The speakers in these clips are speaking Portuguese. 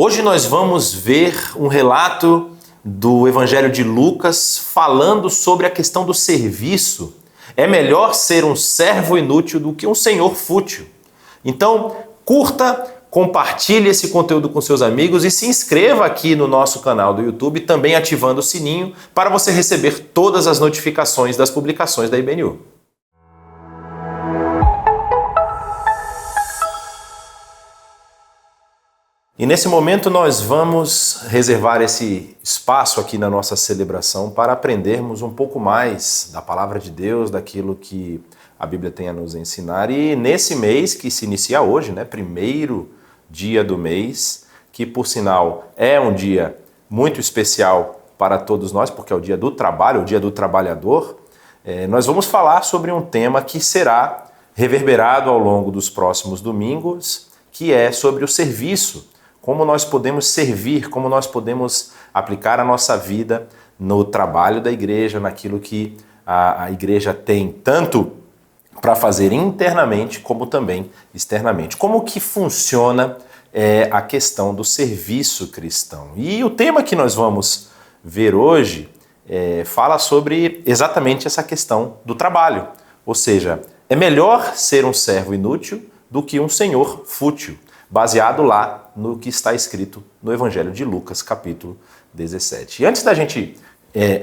Hoje nós vamos ver um relato do Evangelho de Lucas falando sobre a questão do serviço. É melhor ser um servo inútil do que um senhor fútil. Então, curta, compartilhe esse conteúdo com seus amigos e se inscreva aqui no nosso canal do YouTube, também ativando o sininho para você receber todas as notificações das publicações da IBNU. E nesse momento nós vamos reservar esse espaço aqui na nossa celebração para aprendermos um pouco mais da palavra de Deus, daquilo que a Bíblia tem a nos ensinar. E nesse mês que se inicia hoje, primeiro dia do mês, que por sinal é um dia muito especial para todos nós, porque é o dia do trabalho, o dia do trabalhador, nós vamos falar sobre um tema que será reverberado ao longo dos próximos domingos, que é sobre o serviço. Como nós podemos servir, como nós podemos aplicar a nossa vida no trabalho da igreja, naquilo que a igreja tem tanto para fazer internamente como também externamente. Como que funciona a questão do serviço cristão? E o tema que nós vamos ver hoje fala sobre exatamente essa questão do trabalho. Ou seja, é melhor ser um servo inútil do que um senhor fútil, baseado lá no que está escrito no Evangelho de Lucas, capítulo 17. E antes da gente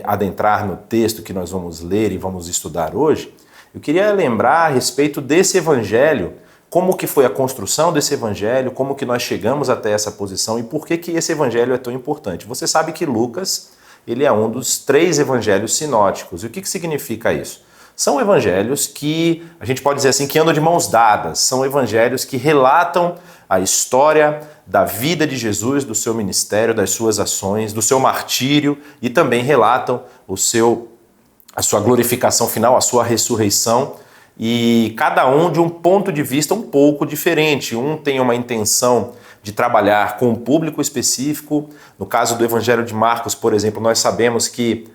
adentrar no texto que nós vamos ler e vamos estudar hoje, eu queria lembrar a respeito desse Evangelho, como que foi a construção desse Evangelho, como que nós chegamos até essa posição e por que esse Evangelho é tão importante. Você sabe que Lucas ele é um dos 3 evangelhos sinóticos. E o que significa isso? São evangelhos que, a gente pode dizer assim, que andam de mãos dadas. São evangelhos que relatam a história da vida de Jesus, do seu ministério, das suas ações, do seu martírio e também relatam a sua glorificação final, a sua ressurreição, e cada um de um ponto de vista um pouco diferente. Um tem uma intenção de trabalhar com um público específico. No caso do Evangelho de Marcos, por exemplo, nós sabemos que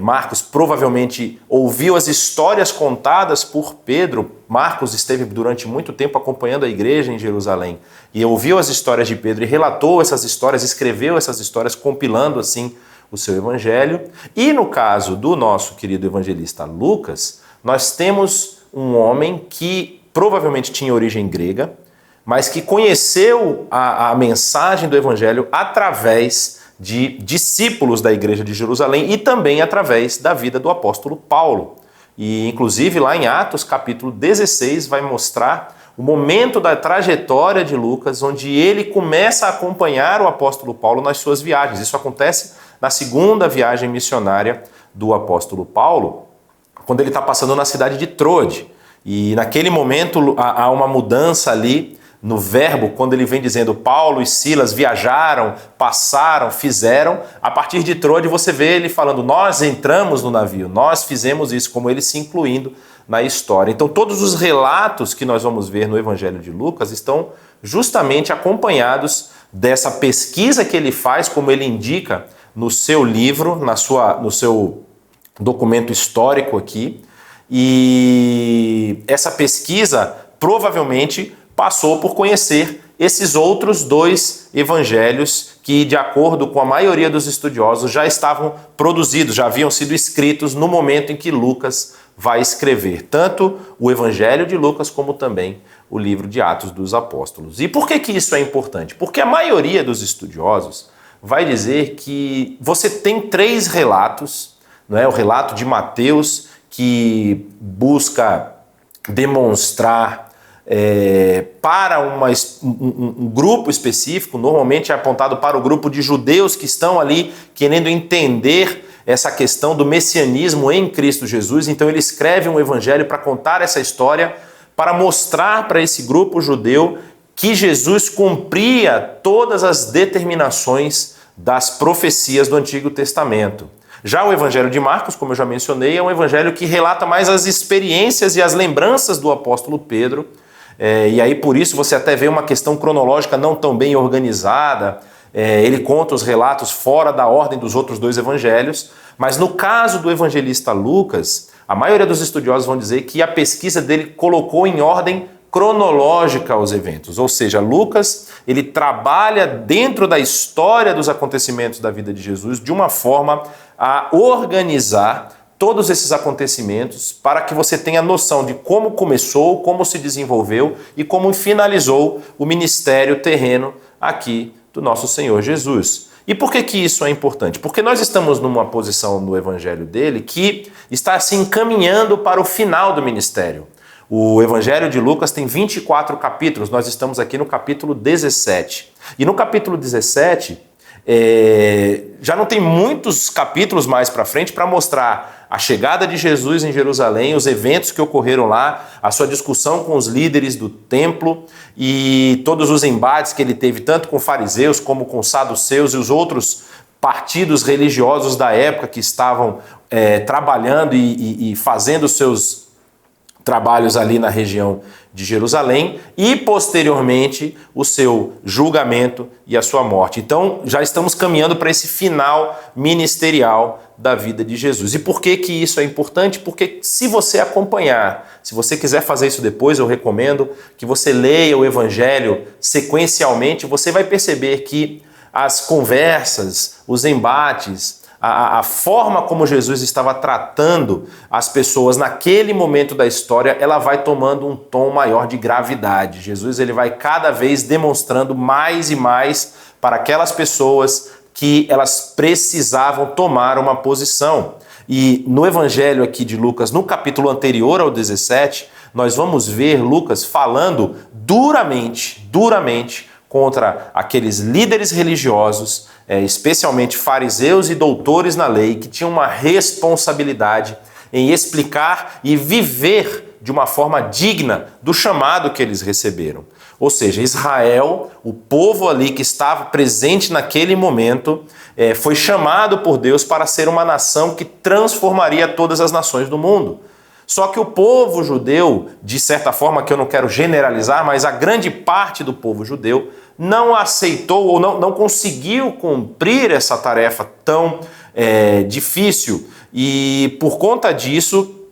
Marcos provavelmente ouviu as histórias contadas por Pedro. Marcos esteve durante muito tempo acompanhando a igreja em Jerusalém e ouviu as histórias de Pedro e relatou essas histórias, escreveu essas histórias, compilando assim o seu evangelho. E no caso do nosso querido evangelista Lucas, nós temos um homem que provavelmente tinha origem grega, mas que conheceu a mensagem do evangelho através de discípulos da igreja de Jerusalém e também através da vida do apóstolo Paulo. E inclusive lá em Atos capítulo 16 vai mostrar o momento da trajetória de Lucas, onde ele começa a acompanhar o apóstolo Paulo nas suas viagens. Isso acontece na segunda viagem missionária do apóstolo Paulo, quando ele está passando na cidade de Troade. E naquele momento há uma mudança ali no verbo, quando ele vem dizendo Paulo e Silas viajaram, passaram, fizeram. A partir de Troade você vê ele falando, nós entramos no navio, nós fizemos isso, como ele se incluindo na história. Então todos os relatos que nós vamos ver no Evangelho de Lucas estão justamente acompanhados dessa pesquisa que ele faz, como ele indica no seu livro, no seu documento histórico aqui. E essa pesquisa provavelmente passou por conhecer esses outros 2 evangelhos que, de acordo com a maioria dos estudiosos, já estavam produzidos, já haviam sido escritos no momento em que Lucas vai escrever, tanto o Evangelho de Lucas como também o livro de Atos dos Apóstolos. E por que isso é importante? Porque a maioria dos estudiosos vai dizer que você tem 3 relatos, o relato de Mateus, que busca demonstrar para um grupo específico, normalmente é apontado para o grupo de judeus que estão ali querendo entender essa questão do messianismo em Cristo Jesus. Então ele escreve um evangelho para contar essa história, para mostrar para esse grupo judeu que Jesus cumpria todas as determinações das profecias do Antigo Testamento. Já o Evangelho de Marcos, como eu já mencionei, é um evangelho que relata mais as experiências e as lembranças do apóstolo Pedro. E aí por isso você até vê uma questão cronológica não tão bem organizada. Ele conta os relatos fora da ordem dos outros 2 evangelhos. Mas no caso do evangelista Lucas, a maioria dos estudiosos vão dizer que a pesquisa dele colocou em ordem cronológica aos eventos, ou seja, Lucas ele trabalha dentro da história dos acontecimentos da vida de Jesus de uma forma a organizar todos esses acontecimentos para que você tenha noção de como começou, como se desenvolveu e como finalizou o ministério terreno aqui do nosso Senhor Jesus. E por que que isso é importante? Porque nós estamos numa posição no evangelho dele que está se encaminhando para o final do ministério. O evangelho de Lucas tem 24 capítulos, nós estamos aqui no capítulo 17. E no capítulo 17, já não tem muitos capítulos mais para frente para mostrar a chegada de Jesus em Jerusalém, os eventos que ocorreram lá, a sua discussão com os líderes do templo e todos os embates que ele teve tanto com fariseus como com saduceus e os outros partidos religiosos da época que estavam trabalhando e fazendo os seus trabalhos ali na região de Jerusalém e, posteriormente, o seu julgamento e a sua morte. Então, já estamos caminhando para esse final ministerial da vida de Jesus. E por que que isso é importante? Porque se você acompanhar, se você quiser fazer isso depois, eu recomendo que você leia o Evangelho sequencialmente, você vai perceber que as conversas, os embates, a forma como Jesus estava tratando as pessoas naquele momento da história, ela vai tomando um tom maior de gravidade. Jesus ele vai cada vez demonstrando mais e mais para aquelas pessoas que elas precisavam tomar uma posição. E no evangelho aqui de Lucas, no capítulo anterior ao 17, nós vamos ver Lucas falando duramente contra aqueles líderes religiosos, especialmente fariseus e doutores na lei, que tinham uma responsabilidade em explicar e viver de uma forma digna do chamado que eles receberam. Ou seja, Israel, o povo ali que estava presente naquele momento, foi chamado por Deus para ser uma nação que transformaria todas as nações do mundo. Só que o povo judeu, de certa forma, que eu não quero generalizar, mas a grande parte do povo judeu não aceitou ou não conseguiu cumprir essa tarefa tão difícil. E por conta disso,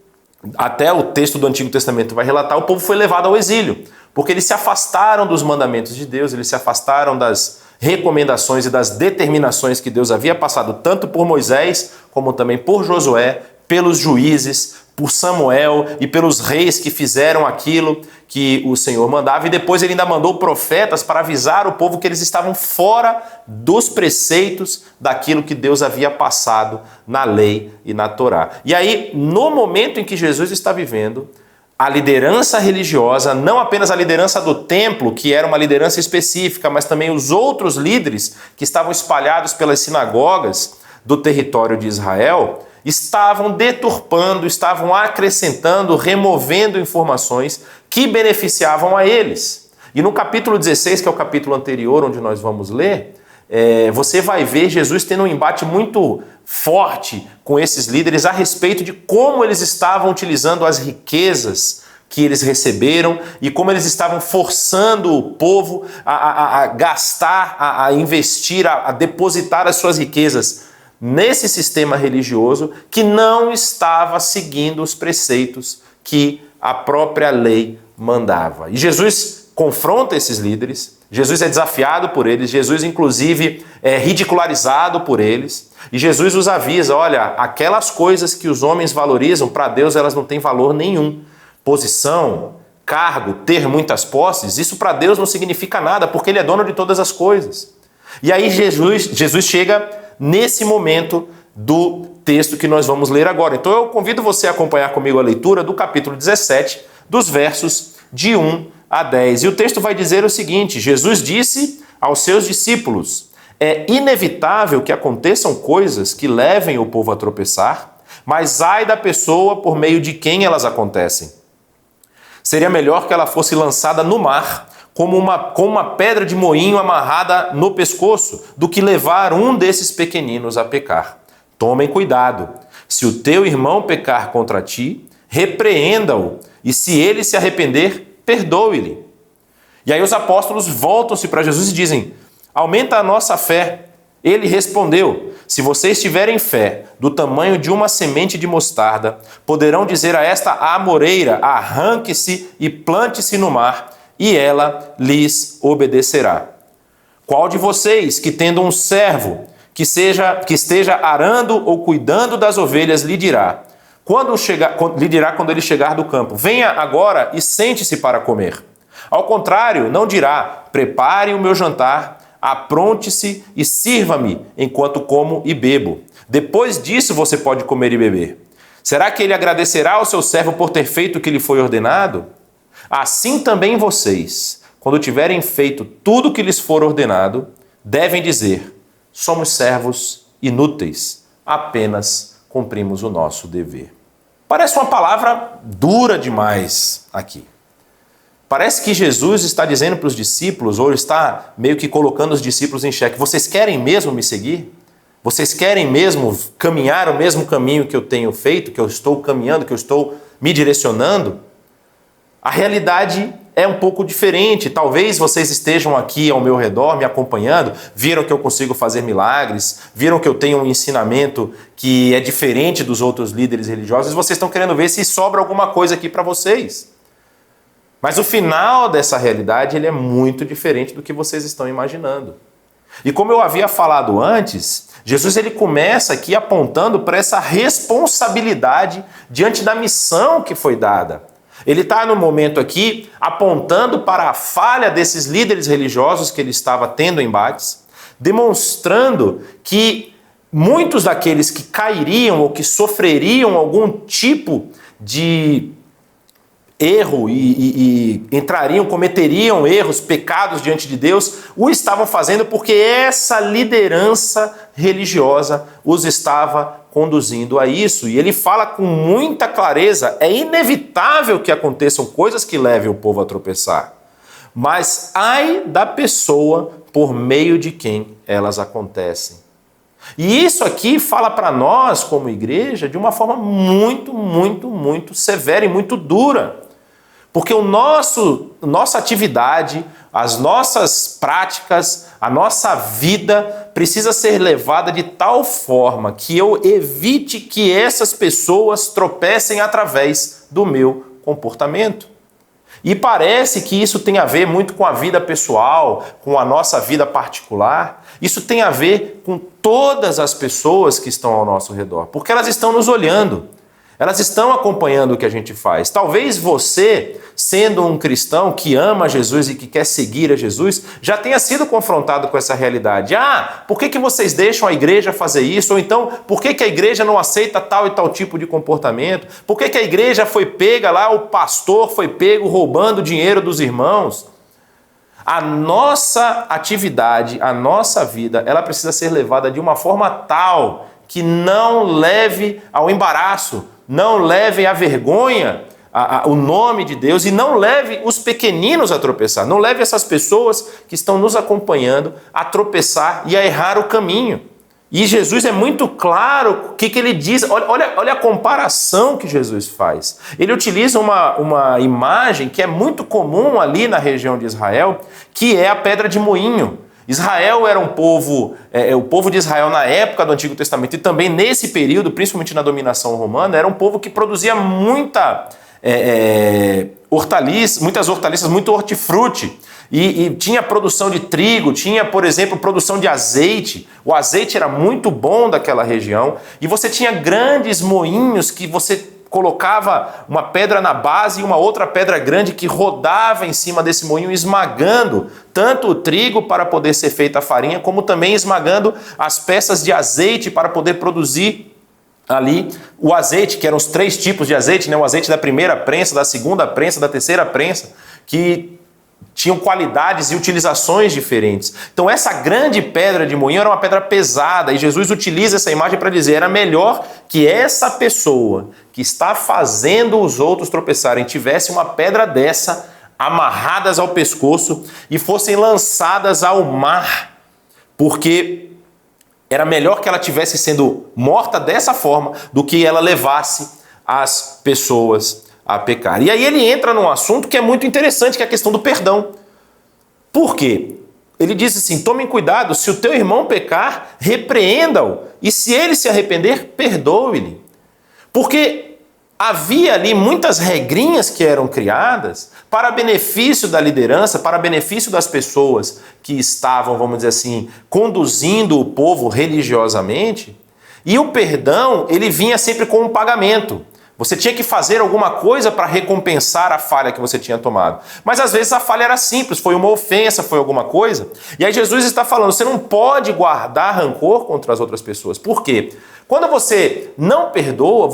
até o texto do Antigo Testamento vai relatar, o povo foi levado ao exílio, porque eles se afastaram dos mandamentos de Deus, eles se afastaram das recomendações e das determinações que Deus havia passado tanto por Moisés, como também por Josué, pelos juízes, por Samuel e pelos reis que fizeram aquilo que o Senhor mandava. E depois ele ainda mandou profetas para avisar o povo que eles estavam fora dos preceitos daquilo que Deus havia passado na lei e na Torá. E aí, no momento em que Jesus está vivendo, a liderança religiosa, não apenas a liderança do templo, que era uma liderança específica, mas também os outros líderes que estavam espalhados pelas sinagogas do território de Israel, estavam deturpando, estavam acrescentando, removendo informações que beneficiavam a eles. E no capítulo 16, que é o capítulo anterior, onde nós vamos ler, você vai ver Jesus tendo um embate muito forte com esses líderes a respeito de como eles estavam utilizando as riquezas que eles receberam e como eles estavam forçando o povo a gastar, a investir, a depositar as suas riquezas nesse sistema religioso que não estava seguindo os preceitos que a própria lei mandava. E Jesus confronta esses líderes, Jesus é desafiado por eles, Jesus inclusive é ridicularizado por eles, e Jesus os avisa, olha, aquelas coisas que os homens valorizam, para Deus elas não têm valor nenhum. Posição, cargo, ter muitas posses, isso para Deus não significa nada, porque Ele é dono de todas as coisas. E aí Jesus chega nesse momento do texto que nós vamos ler agora. Então eu convido você a acompanhar comigo a leitura do capítulo 17, dos versos de 1 a 10. E o texto vai dizer o seguinte: Jesus disse aos seus discípulos: é inevitável que aconteçam coisas que levem o povo a tropeçar, mas ai da pessoa por meio de quem elas acontecem. Seria melhor que ela fosse lançada no mar, com uma pedra de moinho amarrada no pescoço, do que levar um desses pequeninos a pecar. Tomem cuidado. Se o teu irmão pecar contra ti, repreenda-o, e se ele se arrepender, perdoe-lhe. E aí os apóstolos voltam-se para Jesus e dizem: aumenta a nossa fé. Ele respondeu: se vocês tiverem fé do tamanho de uma semente de mostarda, poderão dizer a esta amoreira: arranque-se e plante-se no mar, e ela lhes obedecerá. Qual de vocês, que tendo um servo que esteja arando ou cuidando das ovelhas, lhe dirá quando ele chegar do campo: venha agora e sente-se para comer? Ao contrário, não dirá: prepare o meu jantar, apronte-se e sirva-me enquanto como e bebo. Depois disso você pode comer e beber. Será que ele agradecerá ao seu servo por ter feito o que lhe foi ordenado? Assim também vocês, quando tiverem feito tudo o que lhes for ordenado, devem dizer: somos servos inúteis, apenas cumprimos o nosso dever. Parece uma palavra dura demais aqui. Parece que Jesus está dizendo para os discípulos, ou está meio que colocando os discípulos em xeque: vocês querem mesmo me seguir? Vocês querem mesmo caminhar o mesmo caminho que eu tenho feito, que eu estou caminhando, que eu estou me direcionando? A realidade é um pouco diferente. Talvez vocês estejam aqui ao meu redor me acompanhando, viram que eu consigo fazer milagres, viram que eu tenho um ensinamento que é diferente dos outros líderes religiosos, e vocês estão querendo ver se sobra alguma coisa aqui para vocês. Mas o final dessa realidade ele é muito diferente do que vocês estão imaginando. E como eu havia falado antes, Jesus ele começa aqui apontando para essa responsabilidade diante da missão que foi dada. Ele está no momento aqui apontando para a falha desses líderes religiosos que ele estava tendo embates, demonstrando que muitos daqueles que cairiam ou que sofreriam algum tipo de erro e cometeriam erros, pecados diante de Deus, o estavam fazendo porque essa liderança religiosa os estava conduzindo a isso. E ele fala com muita clareza: é inevitável que aconteçam coisas que levem o povo a tropeçar, mas ai da pessoa por meio de quem elas acontecem. E isso aqui fala para nós, como igreja, de uma forma muito severa e muito dura. Porque nossa atividade, as nossas práticas, a nossa vida precisa ser levada de tal forma que eu evite que essas pessoas tropecem através do meu comportamento. E parece que isso tem a ver muito com a vida pessoal, com a nossa vida particular. Isso tem a ver com todas as pessoas que estão ao nosso redor, porque elas estão nos olhando. Elas estão acompanhando o que a gente faz. Talvez você, sendo um cristão que ama Jesus e que quer seguir a Jesus, já tenha sido confrontado com essa realidade. Por que vocês deixam a igreja fazer isso? Ou então, por que a igreja não aceita tal e tal tipo de comportamento? Por que a igreja foi pega lá, o pastor foi pego roubando dinheiro dos irmãos? A nossa atividade, a nossa vida, ela precisa ser levada de uma forma tal que não leve ao embaraço, não leve à vergonha o nome de Deus e não leve os pequeninos a tropeçar, não leve essas pessoas que estão nos acompanhando a tropeçar e a errar o caminho. E Jesus é muito claro o que ele diz. Olha a comparação que Jesus faz. Ele utiliza uma imagem que é muito comum ali na região de Israel, que é a pedra de moinho. Israel era um povo, o povo de Israel na época do Antigo Testamento e também nesse período, principalmente na dominação romana, era um povo que produzia muitas hortaliças, muito hortifruti. E tinha produção de trigo, tinha, por exemplo, produção de azeite. O azeite era muito bom daquela região. E você tinha grandes moinhos que você colocava uma pedra na base e uma outra pedra grande que rodava em cima desse moinho, esmagando tanto o trigo para poder ser feita a farinha, como também esmagando as peças de azeite para poder produzir ali o azeite, que eram os 3 tipos de azeite, né? O azeite da primeira prensa, da segunda prensa, da terceira prensa, que tinham qualidades e utilizações diferentes. Então essa grande pedra de moinho era uma pedra pesada e Jesus utiliza essa imagem para dizer: era melhor que essa pessoa que está fazendo os outros tropeçarem tivesse uma pedra dessa amarradas ao pescoço e fossem lançadas ao mar, porque era melhor que ela tivesse sendo morta dessa forma do que ela levasse as pessoas a pecar. E aí ele entra num assunto que é muito interessante, que é a questão do perdão. Por quê? ele diz assim: tomem cuidado, se o teu irmão pecar, repreenda-o, e se ele se arrepender, perdoe-lhe. Porque havia ali muitas regrinhas que eram criadas para benefício da liderança, para benefício das pessoas que estavam, vamos dizer assim, conduzindo o povo religiosamente, e o perdão, ele vinha sempre com um pagamento. Você tinha que fazer alguma coisa para recompensar a falha que você tinha tomado. Mas às vezes a falha era simples, foi uma ofensa, foi alguma coisa. E aí Jesus está falando, você não pode guardar rancor contra as outras pessoas. Por quê? Quando você não perdoa,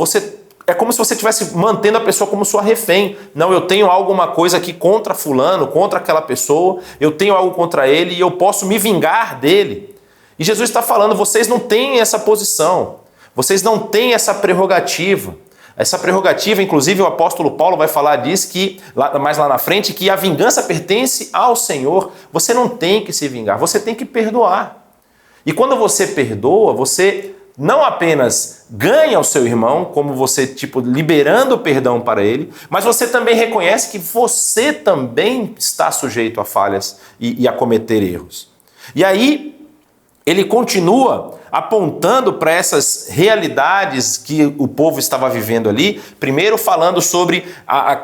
é como se você estivesse mantendo a pessoa como sua refém. Não, eu tenho alguma coisa aqui contra fulano, contra aquela pessoa, eu tenho algo contra ele e eu posso me vingar dele. E Jesus está falando, vocês não têm essa posição, vocês não têm essa prerrogativa. Essa prerrogativa, inclusive o apóstolo Paulo vai falar disso, mais lá na frente, que a vingança pertence ao Senhor. Você não tem que se vingar, você tem que perdoar. E quando você perdoa, você não apenas ganha o seu irmão, como você, liberando o perdão para ele, mas você também reconhece que você também está sujeito a falhas e a cometer erros. E aí, ele continua apontando para essas realidades que o povo estava vivendo ali, primeiro falando sobre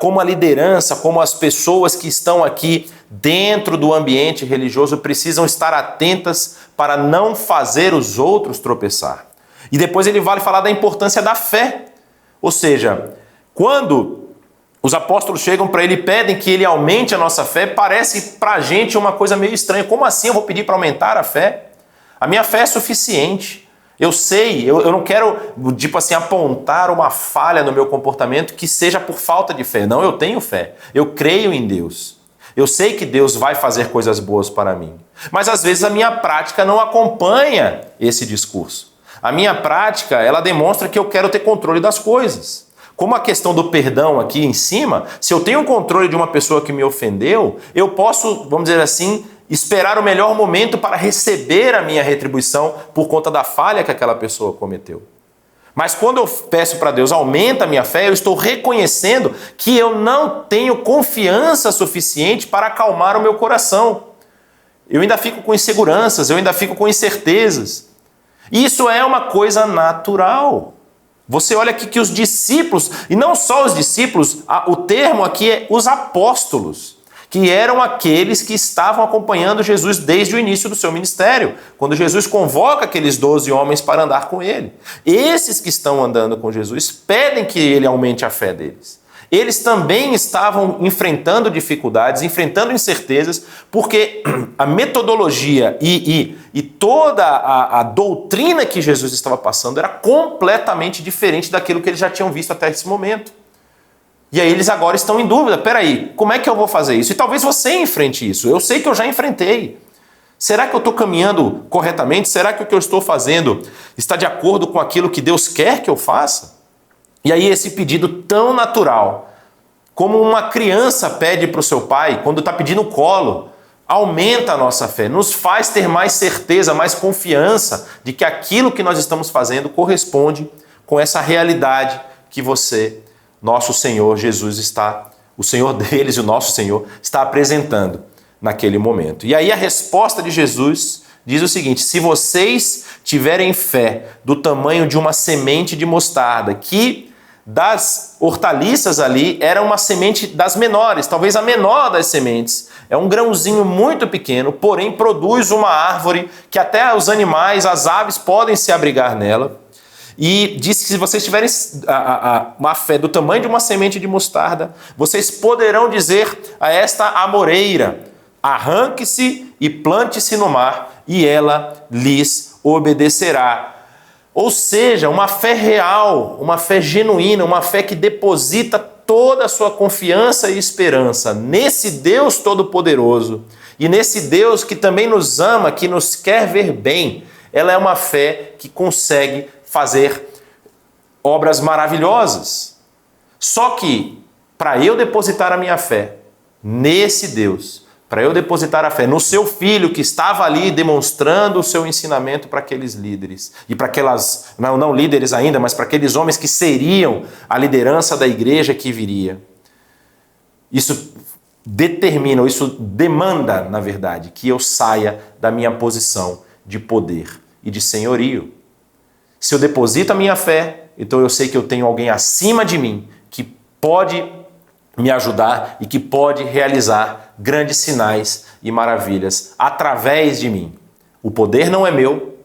como a liderança, como as pessoas que estão aqui dentro do ambiente religioso precisam estar atentas para não fazer os outros tropeçar. E depois ele vai falar da importância da fé, ou seja, quando os apóstolos chegam para ele e pedem que ele aumente a nossa fé, parece para a gente uma coisa meio estranha. Como assim eu vou pedir para aumentar a fé? A minha fé é suficiente. Eu sei, eu não quero, apontar uma falha no meu comportamento que seja por falta de fé. Não, eu tenho fé. Eu creio em Deus. Eu sei que Deus vai fazer coisas boas para mim. Mas às vezes a minha prática não acompanha esse discurso. A minha prática, ela demonstra que eu quero ter controle das coisas. Como a questão do perdão aqui em cima, se eu tenho controle de uma pessoa que me ofendeu, eu posso, vamos dizer assim, esperar o melhor momento para receber a minha retribuição por conta da falha que aquela pessoa cometeu. Mas quando eu peço para Deus, aumenta a minha fé, eu estou reconhecendo que eu não tenho confiança suficiente para acalmar o meu coração. Eu ainda fico com inseguranças, eu ainda fico com incertezas. Isso é uma coisa natural. Você olha aqui que os discípulos, e não só os discípulos, o termo aqui é os apóstolos, que eram aqueles que estavam acompanhando Jesus desde o início do seu ministério, quando Jesus convoca aqueles 12 homens para andar com ele. Esses que estão andando com Jesus pedem que ele aumente a fé deles. Eles também estavam enfrentando dificuldades, enfrentando incertezas, porque a metodologia e toda a doutrina que Jesus estava passando era completamente diferente daquilo que eles já tinham visto até esse momento. E aí eles agora estão em dúvida, peraí, como é que eu vou fazer isso? E talvez você enfrente isso, eu sei que eu já enfrentei. Será que eu estou caminhando corretamente? Será que o que eu estou fazendo está de acordo com aquilo que Deus quer que eu faça? E aí esse pedido tão natural, como uma criança pede para o seu pai, quando está pedindo colo, aumenta a nossa fé, nos faz ter mais certeza, mais confiança de que aquilo que nós estamos fazendo corresponde com essa realidade que você, nosso Senhor Jesus o Senhor deles e o nosso Senhor, está apresentando naquele momento. E aí a resposta de Jesus diz o seguinte: se vocês tiverem fé do tamanho de uma semente de mostarda, que das hortaliças ali era uma semente das menores, talvez a menor das sementes, é um grãozinho muito pequeno, porém produz uma árvore que até os animais, as aves podem se abrigar nela. E diz que se vocês tiverem uma fé do tamanho de uma semente de mostarda, vocês poderão dizer a esta amoreira: arranque-se e plante-se no mar, e ela lhes obedecerá. Ou seja, uma fé real, uma fé genuína, uma fé que deposita toda a sua confiança e esperança nesse Deus Todo-Poderoso e nesse Deus que também nos ama, que nos quer ver bem. Ela é uma fé que consegue fazer obras maravilhosas. Só que, para eu depositar a minha fé nesse Deus, para eu depositar a fé no seu filho que estava ali demonstrando o seu ensinamento para aqueles líderes, e para aquelas, não líderes ainda, mas para aqueles homens que seriam a liderança da igreja que viria. Isso determina, ou isso demanda, na verdade, que eu saia da minha posição de poder e de senhorio. Se eu deposito a minha fé, então eu sei que eu tenho alguém acima de mim que pode me ajudar e que pode realizar grandes sinais e maravilhas através de mim. O poder não é meu,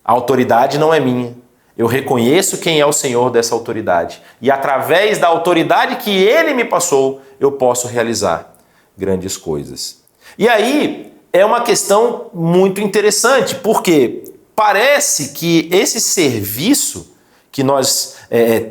a autoridade não é minha. Eu reconheço quem é o Senhor dessa autoridade. E através da autoridade que Ele me passou, eu posso realizar grandes coisas. E aí é uma questão muito interessante, porque parece que esse serviço que nós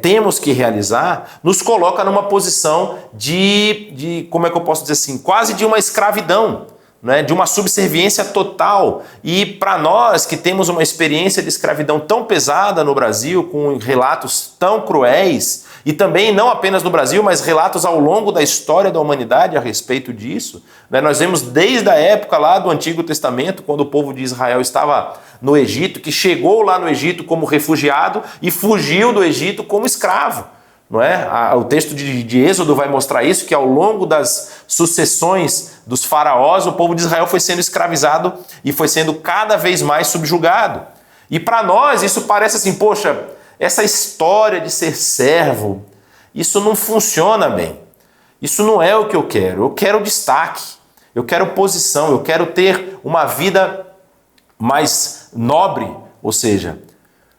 temos que realizar nos coloca numa posição de, como é que eu posso dizer assim, quase de uma escravidão, né? De uma subserviência total. E para nós que temos uma experiência de escravidão tão pesada no Brasil, com relatos tão cruéis, e também não apenas no Brasil, mas relatos ao longo da história da humanidade a respeito disso, né? Nós vemos desde a época lá do Antigo Testamento, quando o povo de Israel estava no Egito, que chegou lá no Egito como refugiado e fugiu do Egito como escravo. Não é? O texto de Êxodo vai mostrar isso, que ao longo das sucessões dos faraós, o povo de Israel foi sendo escravizado e foi sendo cada vez mais subjugado. E para nós isso parece assim, poxa, essa história de ser servo, isso não funciona bem. Isso não é o que eu quero destaque, eu quero posição, eu quero ter uma vida mais nobre, ou seja,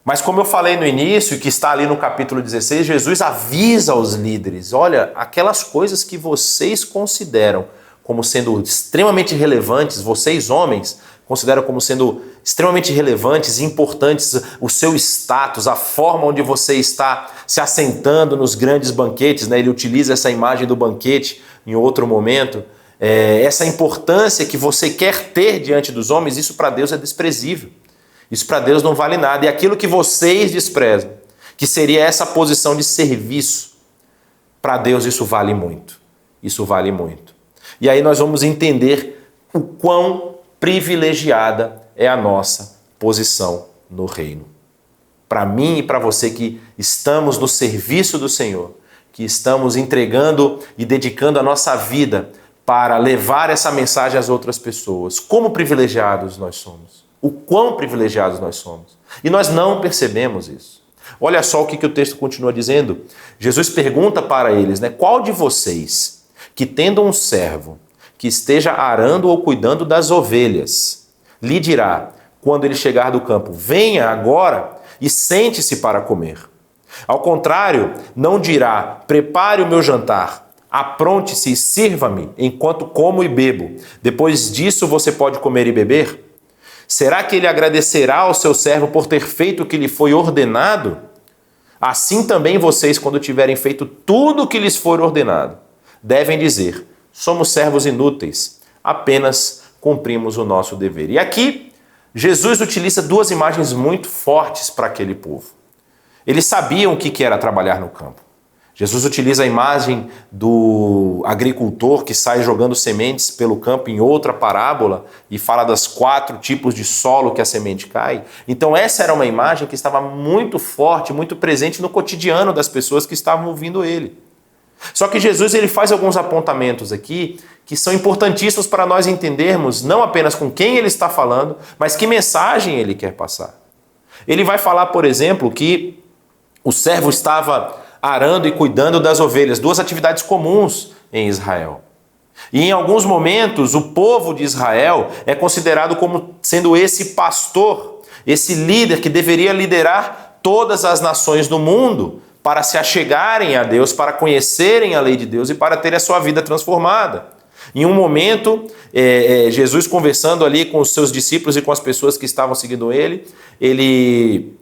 mas como eu falei no início, que está ali no capítulo 16, Jesus avisa aos líderes, olha, aquelas coisas que vocês consideram como sendo extremamente relevantes, vocês homens consideram como sendo extremamente relevantes e importantes, o seu status, a forma onde você está se assentando nos grandes banquetes, né? Ele utiliza essa imagem do banquete em outro momento, essa importância que você quer ter diante dos homens, isso para Deus é desprezível. Isso para Deus não vale nada. E aquilo que vocês desprezam, que seria essa posição de serviço, para Deus isso vale muito. Isso vale muito. E aí nós vamos entender o quão privilegiada é a nossa posição no reino. Para mim e para você que estamos no serviço do Senhor, que estamos entregando e dedicando a nossa vida para levar essa mensagem às outras pessoas, como privilegiados nós somos. O quão privilegiados nós somos. E nós não percebemos isso. Olha só o que o texto continua dizendo. Jesus pergunta para eles, né? Qual de vocês, que tendo um servo, que esteja arando ou cuidando das ovelhas, lhe dirá, quando ele chegar do campo, venha agora e sente-se para comer. Ao contrário, não dirá, prepare o meu jantar, apronte-se e sirva-me, enquanto como e bebo. Depois disso você pode comer e beber? Será que ele agradecerá ao seu servo por ter feito o que lhe foi ordenado? Assim também vocês, quando tiverem feito tudo o que lhes for ordenado, devem dizer, somos servos inúteis, apenas cumprimos o nosso dever. E aqui, Jesus utiliza duas imagens muito fortes para aquele povo. Eles sabiam o que era trabalhar no campo. Jesus utiliza a imagem do agricultor que sai jogando sementes pelo campo em outra parábola e fala das 4 tipos de solo que a semente cai. Então essa era uma imagem que estava muito forte, muito presente no cotidiano das pessoas que estavam ouvindo ele. Só que Jesus ele faz alguns apontamentos aqui que são importantíssimos para nós entendermos não apenas com quem ele está falando, mas que mensagem ele quer passar. Ele vai falar, por exemplo, que o servo estava arando e cuidando das ovelhas, 2 atividades comuns em Israel. E em alguns momentos o povo de Israel é considerado como sendo esse pastor, esse líder que deveria liderar todas as nações do mundo para se achegarem a Deus, para conhecerem a lei de Deus e para terem a sua vida transformada. Em um momento, Jesus conversando ali com os seus discípulos e com as pessoas que estavam seguindo ele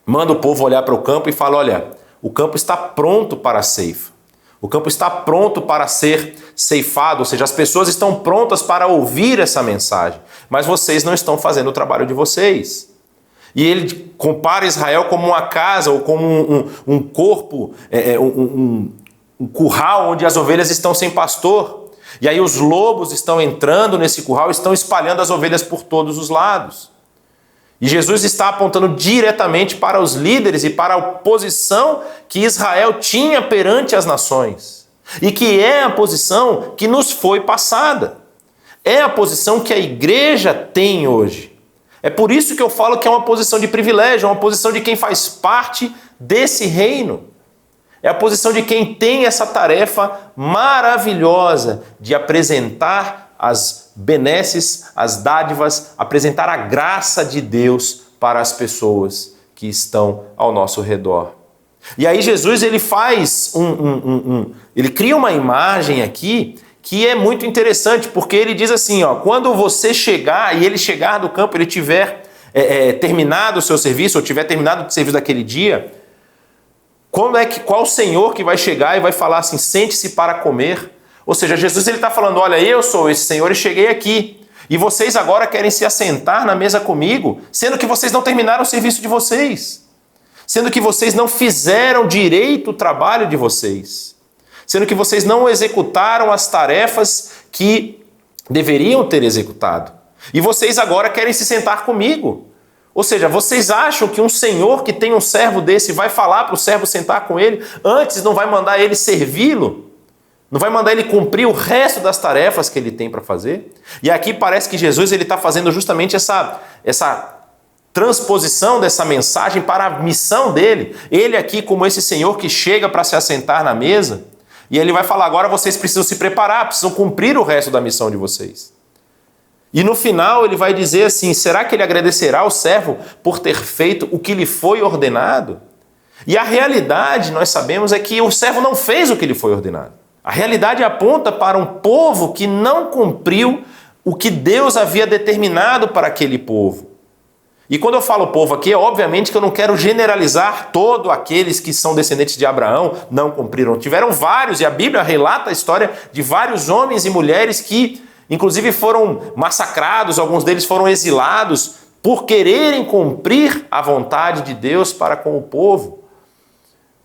manda o povo olhar para o campo e fala, olha, o campo está pronto para a ceifa. O campo está pronto para ser ceifado, ou seja, as pessoas estão prontas para ouvir essa mensagem, mas vocês não estão fazendo o trabalho de vocês. E ele compara Israel como uma casa ou como um corpo, um curral onde as ovelhas estão sem pastor. E aí os lobos estão entrando nesse curral e estão espalhando as ovelhas por todos os lados. E Jesus está apontando diretamente para os líderes e para a posição que Israel tinha perante as nações. E que é a posição que nos foi passada. É a posição que a igreja tem hoje. É por isso que eu falo que é uma posição de privilégio, é uma posição de quem faz parte desse reino. É a posição de quem tem essa tarefa maravilhosa de apresentar as benesses, as dádivas, apresentar a graça de Deus para as pessoas que estão ao nosso redor. E aí Jesus ele faz ele cria uma imagem aqui que é muito interessante, porque ele diz assim, ó, quando você chegar e ele chegar do campo, ele tiver terminado o seu serviço, ou tiver terminado o serviço daquele dia, qual senhor que vai chegar e vai falar assim, sente-se para comer? Ou seja, Jesus ele está falando, olha, eu sou esse senhor e cheguei aqui, e vocês agora querem se assentar na mesa comigo, sendo que vocês não terminaram o serviço de vocês, sendo que vocês não fizeram direito o trabalho de vocês, sendo que vocês não executaram as tarefas que deveriam ter executado. E vocês agora querem se sentar comigo. Ou seja, vocês acham que um senhor que tem um servo desse vai falar para o servo sentar com ele, antes não vai mandar ele servi-lo? Não vai mandar ele cumprir o resto das tarefas que ele tem para fazer? E aqui parece que Jesus está fazendo justamente essa transposição dessa mensagem para a missão dele. Ele aqui como esse senhor que chega para se assentar na mesa, e ele vai falar, agora vocês precisam se preparar, precisam cumprir o resto da missão de vocês. E no final ele vai dizer assim, será que ele agradecerá ao servo por ter feito o que lhe foi ordenado? E a realidade, nós sabemos, é que o servo não fez o que lhe foi ordenado. A realidade aponta para um povo que não cumpriu o que Deus havia determinado para aquele povo. E quando eu falo povo aqui, é obviamente que eu não quero generalizar todos aqueles que são descendentes de Abraão, não cumpriram. Tiveram vários, e a Bíblia relata a história de vários homens e mulheres que, inclusive, foram massacrados, alguns deles foram exilados, por quererem cumprir a vontade de Deus para com o povo.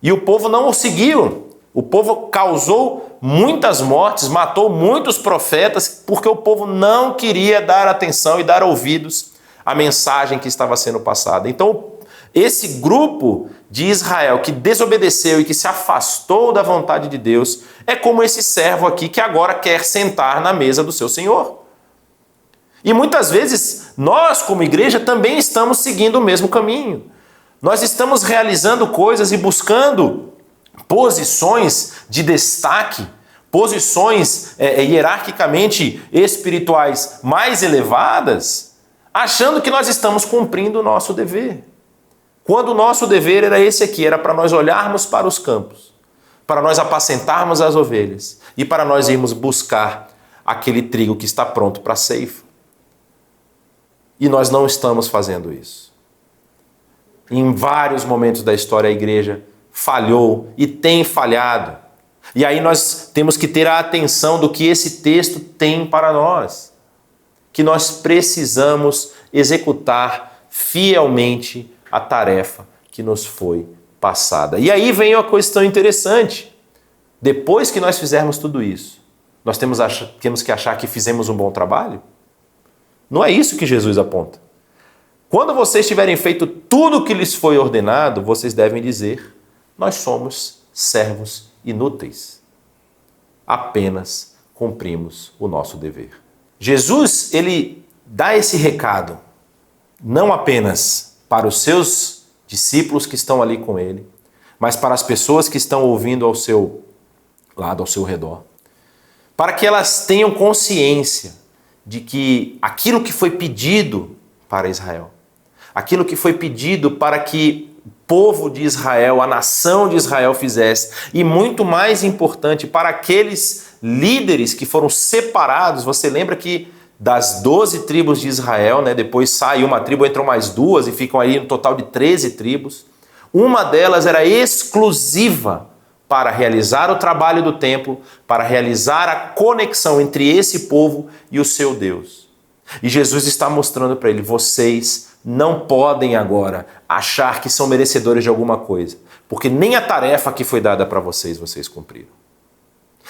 E o povo não o seguiu. O povo causou muitas mortes, matou muitos profetas, porque o povo não queria dar atenção e dar ouvidos a mensagem que estava sendo passada. Então, esse grupo de Israel que desobedeceu e que se afastou da vontade de Deus é como esse servo aqui que agora quer sentar na mesa do seu Senhor. E muitas vezes nós, como igreja, também estamos seguindo o mesmo caminho. Nós estamos realizando coisas e buscando posições de destaque, posições hierarquicamente espirituais mais elevadas, achando que nós estamos cumprindo o nosso dever. Quando o nosso dever era esse aqui, era para nós olharmos para os campos, para nós apacentarmos as ovelhas e para nós irmos buscar aquele trigo que está pronto para a ceifa. E nós não estamos fazendo isso. Em vários momentos da história a igreja falhou e tem falhado. E aí nós temos que ter a atenção do que esse texto tem para nós. Que nós precisamos executar fielmente a tarefa que nos foi passada. E aí vem uma questão interessante. Depois que nós fizermos tudo isso, nós temos que achar que fizemos um bom trabalho? Não é isso que Jesus aponta. Quando vocês tiverem feito tudo o que lhes foi ordenado, vocês devem dizer, nós somos servos inúteis. Apenas cumprimos o nosso dever. Jesus, ele dá esse recado, não apenas para os seus discípulos que estão ali com ele, mas para as pessoas que estão ouvindo ao seu lado, ao seu redor, para que elas tenham consciência de que aquilo que foi pedido para Israel, aquilo que foi pedido para que o povo de Israel, a nação de Israel fizesse, e muito mais importante, para aqueles líderes que foram separados. Você lembra que das 12 tribos de Israel, depois sai uma tribo, entram mais duas e ficam aí um total de 13 tribos. Uma delas era exclusiva para realizar o trabalho do templo, para realizar a conexão entre esse povo e o seu Deus. E Jesus está mostrando para ele, vocês não podem agora achar que são merecedores de alguma coisa, porque nem a tarefa que foi dada para vocês cumpriram.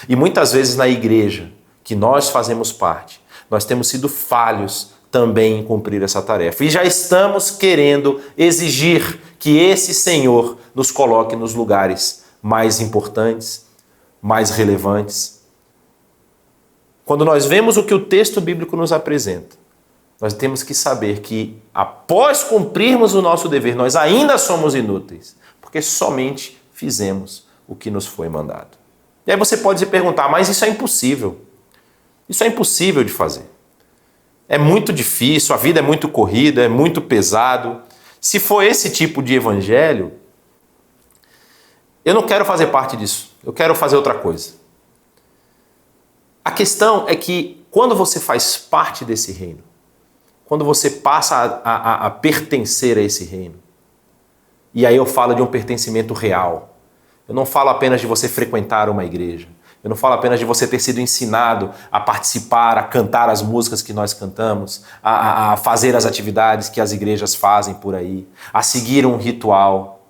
E muitas vezes na igreja, que nós fazemos parte, nós temos sido falhos também em cumprir essa tarefa. E já estamos querendo exigir que esse Senhor nos coloque nos lugares mais importantes, mais relevantes. Quando nós vemos o que o texto bíblico nos apresenta, nós temos que saber que, após cumprirmos o nosso dever, nós ainda somos inúteis, porque somente fizemos o que nos foi mandado. E aí você pode se perguntar, mas isso é impossível. Isso é impossível de fazer. É muito difícil, a vida é muito corrida, é muito pesado. Se for esse tipo de evangelho, eu não quero fazer parte disso. Eu quero fazer outra coisa. A questão é que quando você faz parte desse reino, quando você passa a pertencer a esse reino, e aí eu falo de um pertencimento real, eu não falo apenas de você frequentar uma igreja, eu não falo apenas de você ter sido ensinado a participar, a cantar as músicas que nós cantamos, a fazer as atividades que as igrejas fazem por aí, a seguir um ritual.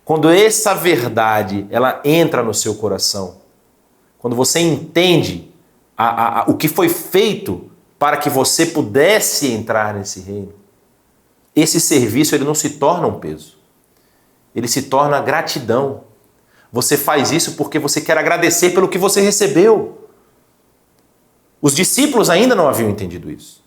Quando essa verdade ela entra no seu coração, quando você entende o que foi feito para que você pudesse entrar nesse reino, esse serviço ele não se torna um peso, ele se torna gratidão. Você faz isso porque você quer agradecer pelo que você recebeu. Os discípulos ainda não haviam entendido isso.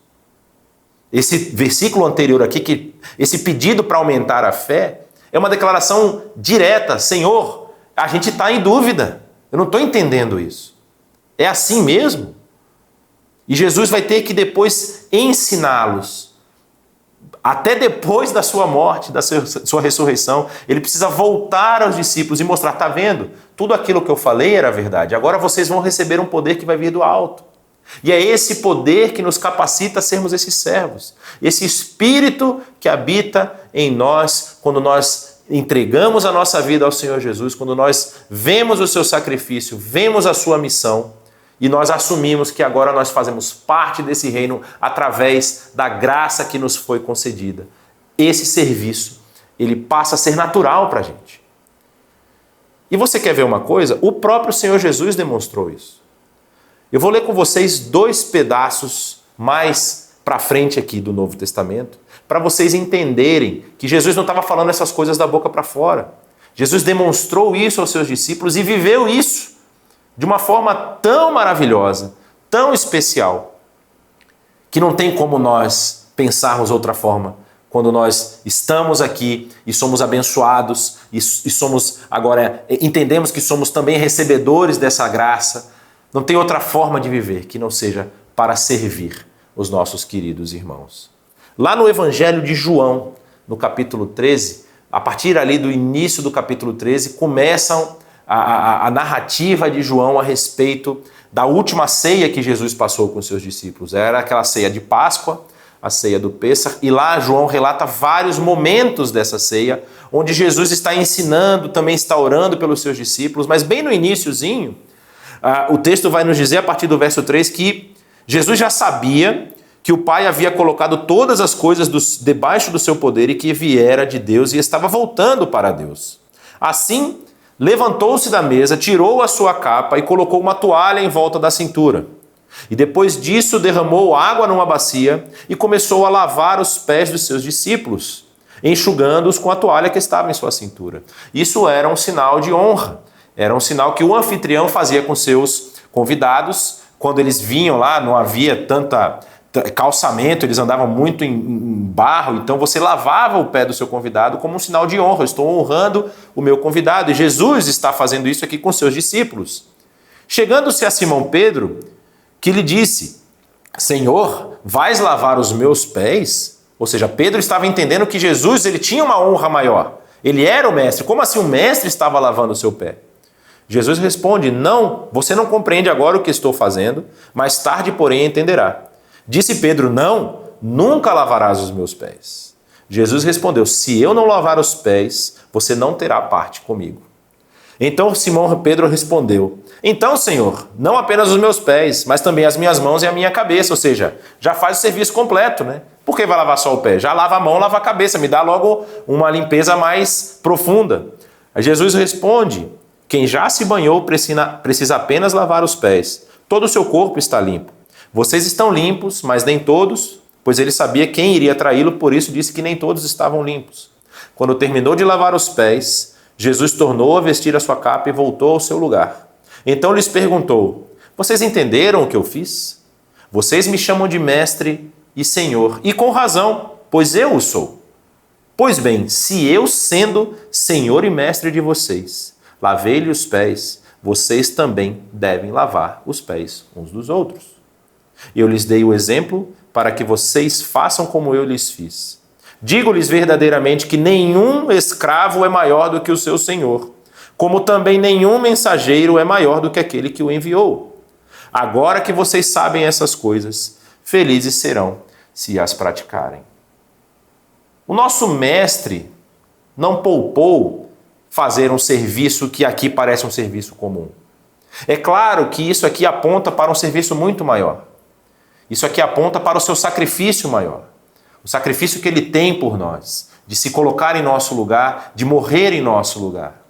Esse versículo anterior aqui, esse pedido para aumentar a fé, é uma declaração direta. Senhor, a gente está em dúvida. Eu não estou entendendo isso. É assim mesmo? E Jesus vai ter que depois ensiná-los. Até depois da sua morte, da sua ressurreição, ele precisa voltar aos discípulos e mostrar, tá vendo? Tudo aquilo que eu falei era verdade. Agora vocês vão receber um poder que vai vir do alto. E é esse poder que nos capacita a sermos esses servos. Esse Espírito que habita em nós quando nós entregamos a nossa vida ao Senhor Jesus, quando nós vemos o seu sacrifício, vemos a sua missão, e nós assumimos que agora nós fazemos parte desse reino através da graça que nos foi concedida. Esse serviço, ele passa a ser natural para a gente. E você quer ver uma coisa? O próprio Senhor Jesus demonstrou isso. Eu vou ler com vocês 2 pedaços mais para frente aqui do Novo Testamento, para vocês entenderem que Jesus não estava falando essas coisas da boca para fora. Jesus demonstrou isso aos seus discípulos e viveu isso de uma forma tão maravilhosa, tão especial, que não tem como nós pensarmos outra forma quando nós estamos aqui e somos abençoados e somos agora entendemos que somos também recebedores dessa graça. Não tem outra forma de viver que não seja para servir os nossos queridos irmãos. Lá no Evangelho de João, no capítulo 13, a partir ali do início do capítulo 13, começam a narrativa de João a respeito da última ceia que Jesus passou com seus discípulos. Era aquela ceia de Páscoa, a ceia do Pêssar, e lá João relata vários momentos dessa ceia, onde Jesus está ensinando, também está orando pelos seus discípulos, mas bem no iniciozinho, o texto vai nos dizer, a partir do verso 3, que Jesus já sabia que o Pai havia colocado todas as coisas debaixo do seu poder e que viera de Deus e estava voltando para Deus. Assim, levantou-se da mesa, tirou a sua capa e colocou uma toalha em volta da cintura. E depois disso derramou água numa bacia e começou a lavar os pés dos seus discípulos, enxugando-os com a toalha que estava em sua cintura. Isso era um sinal de honra, era um sinal que o anfitrião fazia com seus convidados. Quando eles vinham lá, não havia tanta calçamento, eles andavam muito em barro, então você lavava o pé do seu convidado como um sinal de honra. Eu estou honrando o meu convidado, e Jesus está fazendo isso aqui com seus discípulos. Chegando-se a Simão Pedro, que lhe disse: Senhor, vais lavar os meus pés? Ou seja, Pedro estava entendendo que Jesus ele tinha uma honra maior. Ele era o mestre. Como assim o mestre estava lavando o seu pé? Jesus responde: não, você não compreende agora o que estou fazendo, mais tarde, porém, entenderá. Disse Pedro: não, nunca lavarás os meus pés. Jesus respondeu: se eu não lavar os pés, você não terá parte comigo. Então Simão Pedro respondeu: então, Senhor, não apenas os meus pés, mas também as minhas mãos e a minha cabeça. Ou seja, já faz o serviço completo, né? Por que vai lavar só o pé? Já lava a mão, lava a cabeça, me dá logo uma limpeza mais profunda. Aí Jesus responde: quem já se banhou precisa apenas lavar os pés. Todo o seu corpo está limpo. Vocês estão limpos, mas nem todos, pois ele sabia quem iria traí-lo, por isso disse que nem todos estavam limpos. Quando terminou de lavar os pés, Jesus tornou a vestir a sua capa e voltou ao seu lugar. Então lhes perguntou: vocês entenderam o que eu fiz? Vocês me chamam de mestre e senhor, e com razão, pois eu o sou. Pois bem, se eu, sendo senhor e mestre de vocês, lavei-lhe os pés, vocês também devem lavar os pés uns dos outros. Eu lhes dei o exemplo para que vocês façam como eu lhes fiz. Digo-lhes verdadeiramente que nenhum escravo é maior do que o seu senhor, como também nenhum mensageiro é maior do que aquele que o enviou. Agora que vocês sabem essas coisas, felizes serão se as praticarem. O nosso mestre não poupou fazer um serviço que aqui parece um serviço comum. É claro que isso aqui aponta para um serviço muito maior. Isso aqui aponta para o seu sacrifício maior. O sacrifício que ele tem por nós, de se colocar em nosso lugar, de morrer em nosso lugar.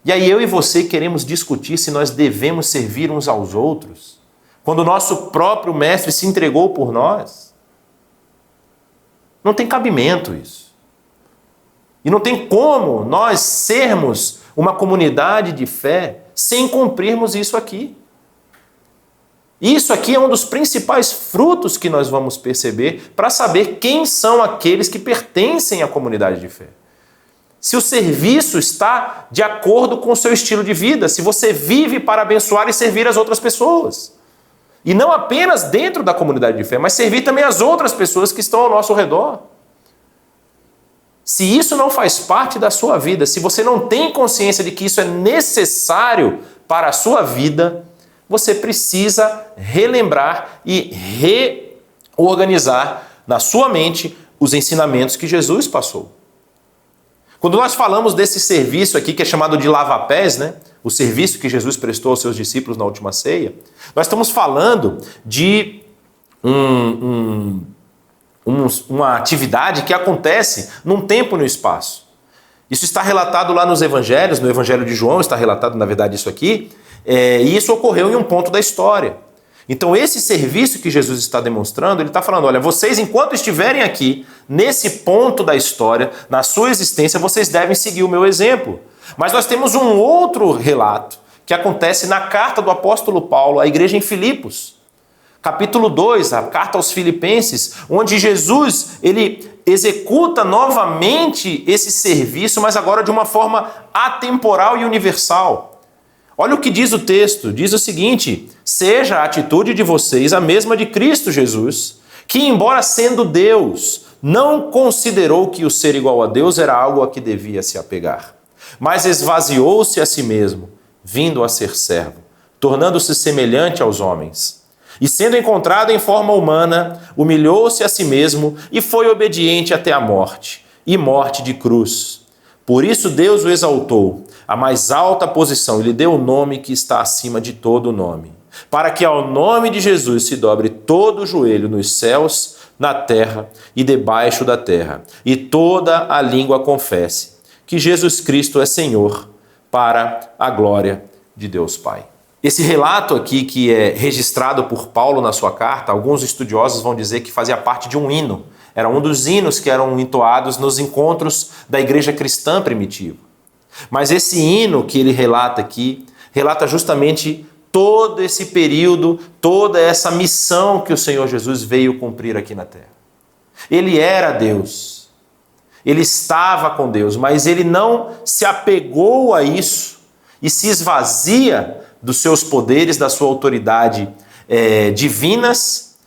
E aí eu e você queremos discutir se nós devemos servir uns aos outros, quando o nosso próprio mestre se entregou por nós. Não tem cabimento isso. E não tem como nós sermos uma comunidade de fé sem cumprirmos isso aqui. Isso aqui é um dos principais frutos que nós vamos perceber para saber quem são aqueles que pertencem à comunidade de fé. Se o serviço está de acordo com o seu estilo de vida, se você vive para abençoar e servir as outras pessoas. E não apenas dentro da comunidade de fé, mas servir também as outras pessoas que estão ao nosso redor. Se isso não faz parte da sua vida, se você não tem consciência de que isso é necessário para a sua vida, você precisa relembrar e reorganizar na sua mente os ensinamentos que Jesus passou. Quando nós falamos desse serviço aqui, que é chamado de lava-pés, né? O serviço que Jesus prestou aos seus discípulos na última ceia, nós estamos falando de uma atividade que acontece num tempo e no espaço. Isso está relatado lá nos evangelhos, no Evangelho de João está relatado, na verdade, isso aqui, e isso ocorreu em um ponto da história. Então esse serviço que Jesus está demonstrando, ele está falando, olha, vocês enquanto estiverem aqui, nesse ponto da história, na sua existência, vocês devem seguir o meu exemplo. Mas nós temos um outro relato que acontece na carta do apóstolo Paulo à igreja em Filipos. Capítulo 2, a carta aos Filipenses, onde Jesus ele executa novamente esse serviço, mas agora de uma forma atemporal e universal. Olha o que diz o texto, diz o seguinte: seja a atitude de vocês a mesma de Cristo Jesus, que embora sendo Deus, não considerou que o ser igual a Deus era algo a que devia se apegar, mas esvaziou-se a si mesmo, vindo a ser servo, tornando-se semelhante aos homens. E sendo encontrado em forma humana, humilhou-se a si mesmo e foi obediente até a morte, e morte de cruz. Por isso Deus o exaltou à mais alta posição e lhe deu o nome que está acima de todo nome, para que ao nome de Jesus se dobre todo o joelho nos céus, na terra e debaixo da terra, e toda a língua confesse que Jesus Cristo é Senhor, para a glória de Deus Pai. Esse relato aqui, que é registrado por Paulo na sua carta, alguns estudiosos vão dizer que fazia parte de um hino. Era um dos hinos que eram entoados nos encontros da igreja cristã primitiva. Mas esse hino que ele relata aqui, relata justamente todo esse período, toda essa missão que o Senhor Jesus veio cumprir aqui na terra. Ele era Deus, ele estava com Deus, mas ele não se apegou a isso e se esvazia dos seus poderes, da sua autoridade divinas,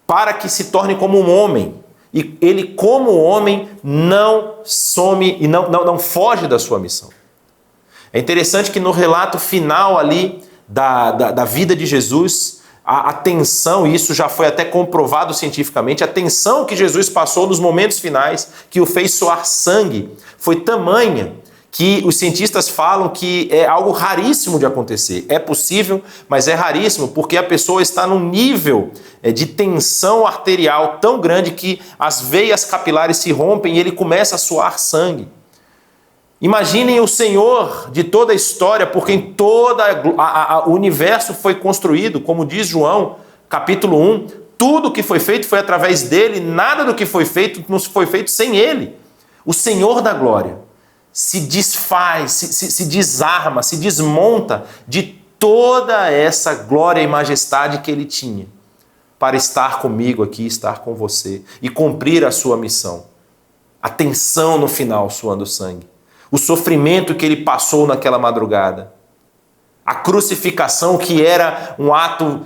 para que se torne como um homem. E ele, como homem, não some e não foge da sua missão. É interessante que no relato final ali da vida de Jesus, a tensão, e isso já foi até comprovado cientificamente, a tensão que Jesus passou nos momentos finais, que o fez suar sangue, foi tamanha que os cientistas falam que é algo raríssimo de acontecer. É possível, mas é raríssimo, porque a pessoa está num nível de tensão arterial tão grande que as veias capilares se rompem e ele começa a suar sangue. Imaginem o Senhor de toda a história, por quem todo o universo foi construído, como diz João, capítulo 1, tudo que foi feito foi através dele, nada do que foi feito não foi feito sem ele. O Senhor da glória se desfaz, se desarma, se desmonta de toda essa glória e majestade que ele tinha para estar comigo aqui, estar com você e cumprir a sua missão. A tensão no final suando sangue, o sofrimento que ele passou naquela madrugada, a crucificação que era um ato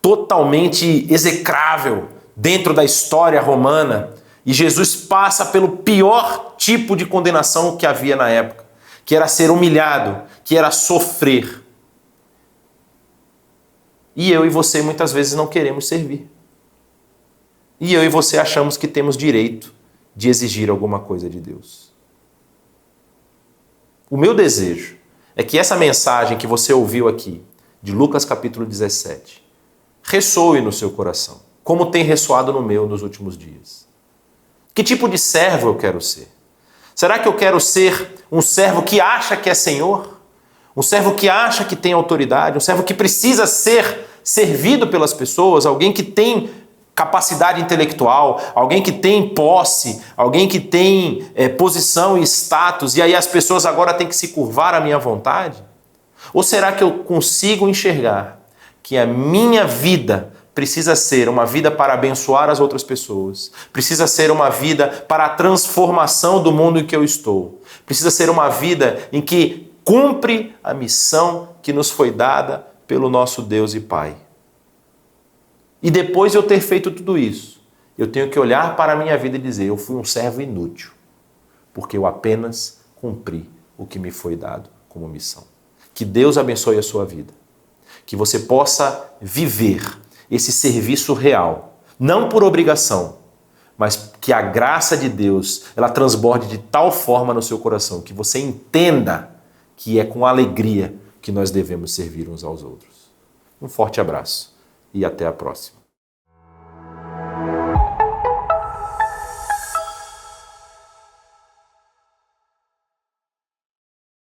totalmente execrável dentro da história romana, e Jesus passa pelo pior tipo de condenação que havia na época, que era ser humilhado, que era sofrer. E eu e você muitas vezes não queremos servir. E eu e você achamos que temos direito de exigir alguma coisa de Deus. O meu desejo é que essa mensagem que você ouviu aqui, de Lucas capítulo 17, ressoe no seu coração, como tem ressoado no meu nos últimos dias. Que tipo de servo eu quero ser? Será que eu quero ser um servo que acha que é Senhor? Um servo que acha que tem autoridade? Um servo que precisa ser servido pelas pessoas? Alguém que tem capacidade intelectual? Alguém que tem posse? Alguém que tem posição e status? E aí as pessoas agora têm que se curvar à minha vontade? Ou será que eu consigo enxergar que a minha vida precisa ser uma vida para abençoar as outras pessoas, precisa ser uma vida para a transformação do mundo em que eu estou, precisa ser uma vida em que cumpre a missão que nos foi dada pelo nosso Deus e Pai. E depois de eu ter feito tudo isso, eu tenho que olhar para a minha vida e dizer, eu fui um servo inútil, porque eu apenas cumpri o que me foi dado como missão. Que Deus abençoe a sua vida, que você possa viver esse serviço real, não por obrigação, mas que a graça de Deus, ela transborde de tal forma no seu coração, que você entenda que é com alegria que nós devemos servir uns aos outros. Um forte abraço e até a próxima.